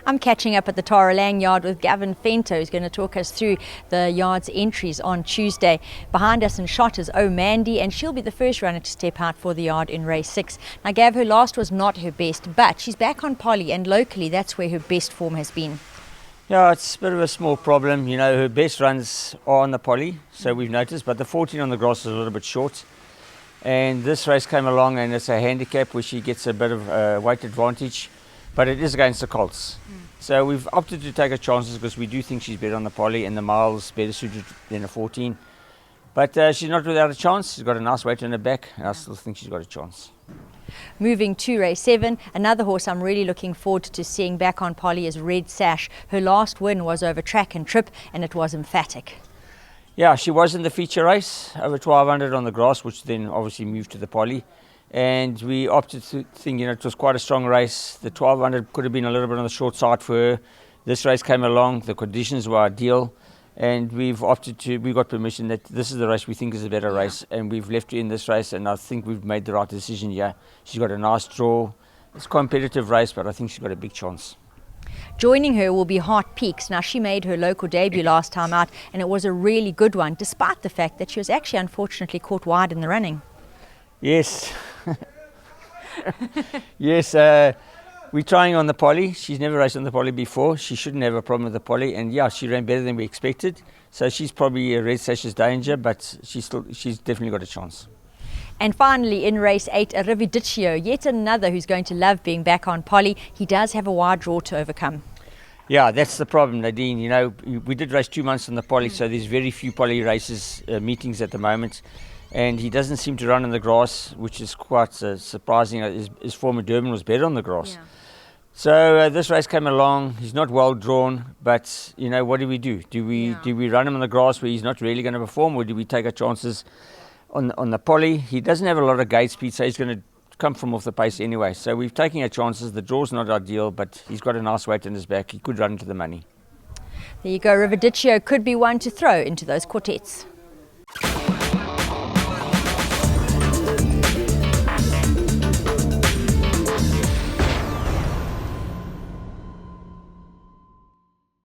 I'm catching up at the LAING yard with Gavin Fento, who's going to talk us through the yard's entries on Tuesday. Behind us in shot is Mandy, and she'll be the first runner to step out for the yard in race 6. Now, Gav, her last was not her best, but she's back on Polly, and locally that's where her best form has been. Yeah, it's a bit of a small problem. You know, her best runs are on the Polly, so we've noticed, but the 14 on the grass is a little bit short. And this race came along, and it's a handicap where she gets a bit of weight advantage, but it is against the colts. So we've opted to take her chances because we do think she's better on the Polly, and the mile's better suited than a 14. But she's not without a chance. She's got a nice weight on her back, and I still think she's got a chance. Moving to race 7, another horse I'm really looking forward to seeing back on Polly is Red Sash. Her last win was over track and trip, and it was emphatic. Yeah, she was in the feature race, over 1200 on the grass, which then obviously moved to the Polly. And we opted to think, it was quite a strong race. The 1200 could have been a little bit on the short side for her. This race came along, the conditions were ideal, and we got permission that this is the race we think is a better race, and we've left her in this race, and I think we've made the right decision here. She's got a nice draw. It's a competitive race, but I think she's got a big chance. Joining her will be Heart Peaks. Now, she made her local debut last time out, and it was a really good one, despite the fact that she was actually unfortunately caught wide in the running. Yes. Yes, we're trying on the Polly. She's never raced on the Polly before. She shouldn't have a problem with the Polly, and yeah, she ran better than we expected. So she's probably a Red Sash's danger, but she's definitely got a chance. And finally, in race 8, Arrivederci, yet another who's going to love being back on Polly. He does have a wide draw to overcome. Yeah, that's the problem, Nadine. You know, we did race 2 months on the Polly, so there's very few Polly races, meetings at the moment. And he doesn't seem to run in the grass, which is quite surprising. His former Durban was better on the grass. Yeah. So this race came along. He's not well drawn, but what do we do? Do we run him on the grass where he's not really going to perform, or do we take our chances on the Polly? He doesn't have a lot of gate speed, so he's going to come from off the pace anyway. So we've taken our chances. The draw's not ideal, but he's got a nice weight in his back. He could run into the money. There you go. Arrivederci could be one to throw into those quartets.